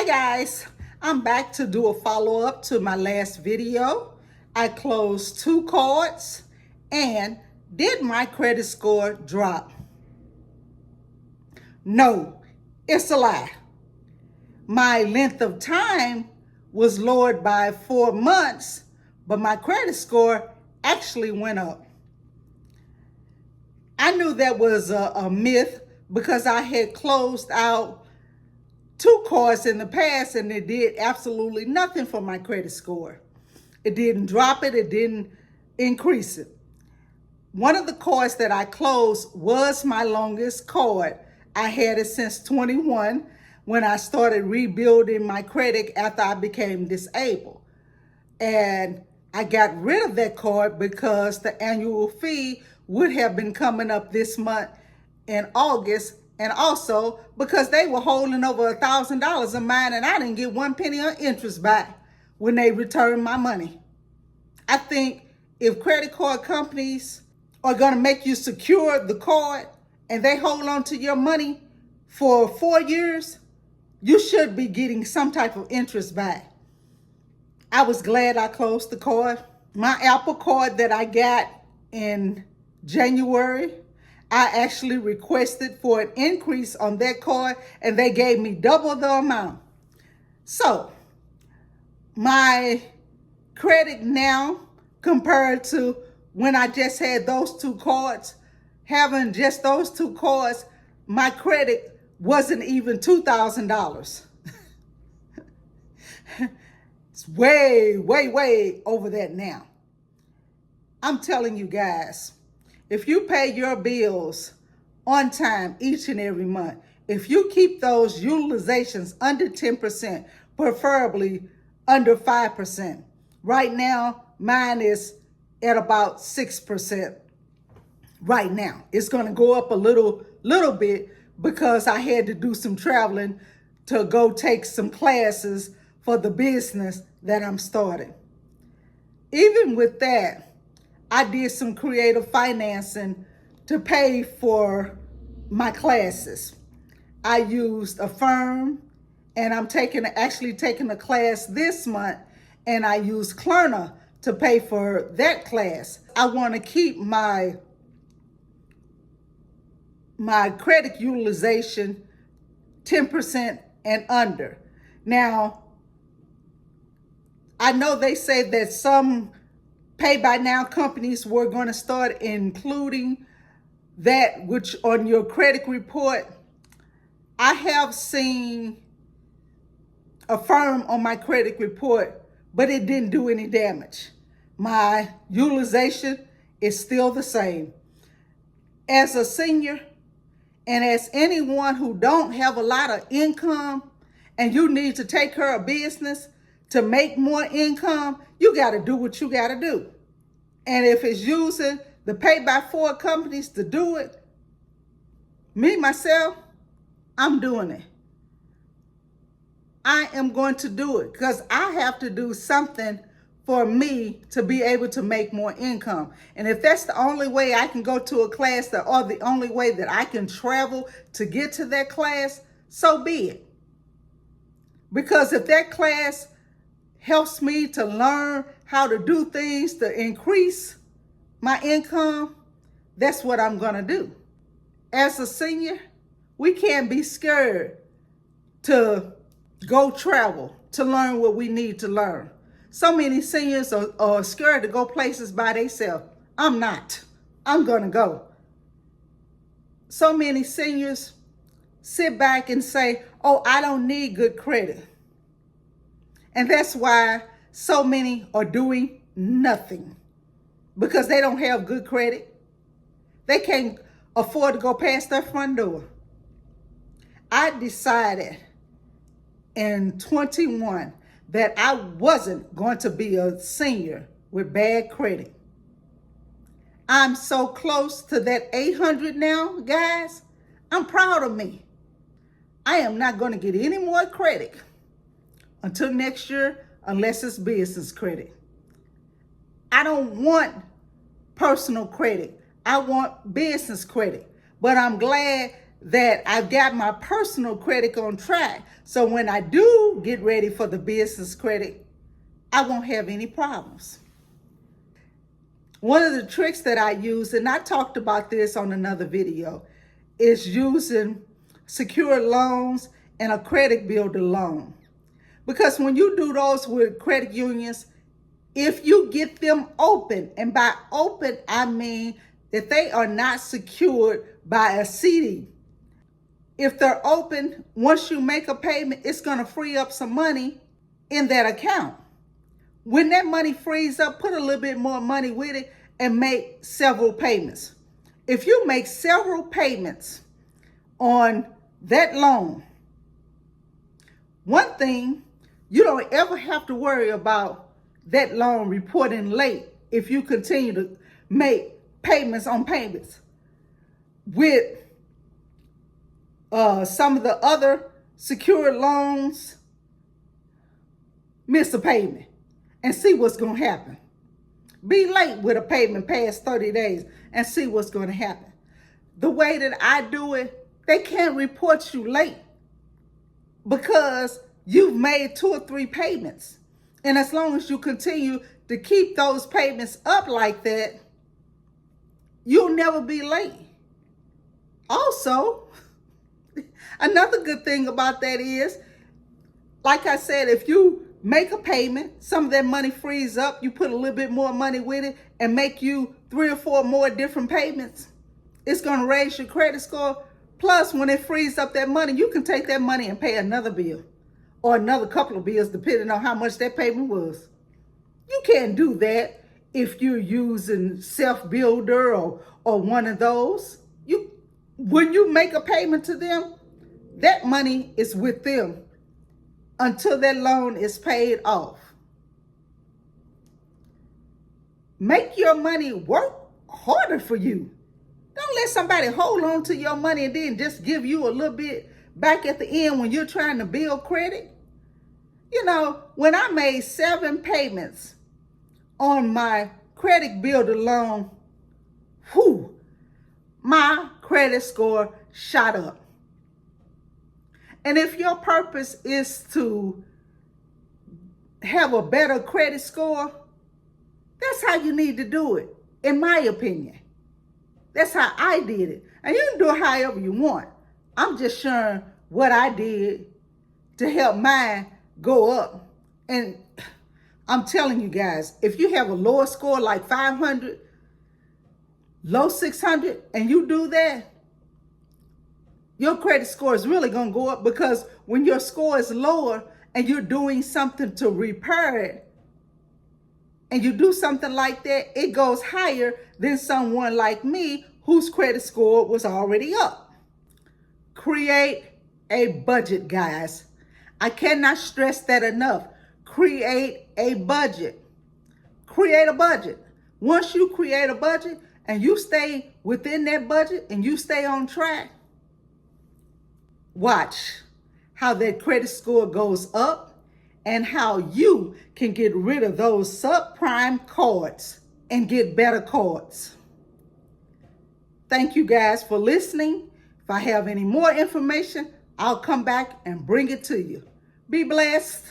Hi guys, I'm back to do a follow-up to my last video. I closed 2 cards and did my credit score drop? No, it's a lie. My length of time was lowered by 4 months, but my credit score actually went up. I knew that was a myth because I had closed out 2 cards in the past and it did absolutely nothing for my credit score. It didn't drop it, it didn't increase it. One of the cards that I closed was my longest card. I had it since 21 when I started rebuilding my credit after I became disabled. And I got rid of that card because the annual fee would have been coming up this month in August, and also because they were holding over $1,000 of mine and I didn't get 1 penny of interest back when they returned my money. I think if credit card companies are going to make you secure the card and they hold on to your money for 4 years, you should be getting some type of interest back. I was glad I closed the card. My Apple card that I got in January, I actually requested for an increase on that card and they gave me double the amount. So my credit now compared to when I just had those 2 cards, having just those 2 cards, my credit wasn't even $2,000. It's way, way, way over that now. I'm telling you guys, if you pay your bills on time each and every month, if you keep those utilizations under 10%, preferably under 5%, right now, mine is at about 6% right now. It's going to go up a little bit because I had to do some traveling to go take some classes for the business that I'm starting. Even with that, I did some creative financing to pay for my classes. I used Affirm, and I'm actually taking a class this month, and I used Klarna to pay for that class. I want to keep my credit utilization 10% and under. Now, I know they say that some pay by now companies were going to start including that which on your credit report. I have seen Affirm on my credit report, but it didn't do any damage. My utilization is still the same. As a senior and as anyone who don't have a lot of income and you need to take care of business to make more income, you got to do what you got to do. And if it's using the pay-by-4 companies to do it, me, myself, I'm doing it. I am going to do it because I have to do something for me to be able to make more income. And if that's the only way I can go to a class or the only way that I can travel to get to that class, so be it. Because if that class helps me to learn how to do things to increase my income, that's what I'm going to do. As a senior, we can't be scared to go travel to learn what we need to learn. So many seniors are scared to go places by themselves. I'm not. I'm going to go. So many seniors sit back and say, oh, I don't need good credit. And that's why so many are doing nothing because they don't have good credit. They can't afford to go past their front door. I decided in 21 that I wasn't going to be a senior with bad credit. I'm so close to that 800 now, guys. I'm proud of me. I am not going to get any more credit until next year unless it's business credit. I don't want personal credit. I want business credit. But I'm glad that I've got my personal credit on track. So when I do get ready for the business credit, I won't have any problems. One of the tricks that I use, and I talked about this on another video, is using secured loans and a credit builder loan. Because when you do those with credit unions, if you get them open, and by open, I mean that they are not secured by a CD. If they're open, once you make a payment, it's going to free up some money in that account. When that money frees up, put a little bit more money with it and make several payments. If you make several payments on that loan, one thing, you don't ever have to worry about that loan reporting late if you continue to make payments on payments. With some of the other secured loans, miss a payment and see what's going to happen. Be late with a payment past 30 days and see what's going to happen. The way that I do it, they can't report you late because you've made 2 or 3 payments. And as long as you continue to keep those payments up like that, you'll never be late. Also, another good thing about that is, like I said, if you make a payment, some of that money frees up, you put a little bit more money with it and make you 3 or 4 more different payments, it's going to raise your credit score. Plus, when it frees up that money, you can take that money and pay another bill or another couple of bills, depending on how much that payment was. You can't do that if you're using Self-Builder or one of those. When you make a payment to them, that money is with them until that loan is paid off. Make your money work harder for you. Don't let somebody hold on to your money and then just give you a little bit back at the end when you're trying to build credit. You know, when I made 7 payments on my credit builder loan, my credit score shot up. And if your purpose is to have a better credit score, that's how you need to do it, in my opinion. That's how I did it. And you can do it however you want. I'm just sharing what I did to help mine go up. And I'm telling you guys, if you have a lower score like 500, low 600, and you do that, your credit score is really going to go up, because when your score is lower and you're doing something to repair it, and you do something like that, it goes higher than someone like me whose credit score was already up. Create a budget, guys. I cannot stress that enough. Create a budget. Create a budget. Once you create a budget and you stay within that budget and you stay on track, watch how that credit score goes up and how you can get rid of those subprime cards and get better cards. Thank you guys for listening. If I have any more information, I'll come back and bring it to you. Be blessed.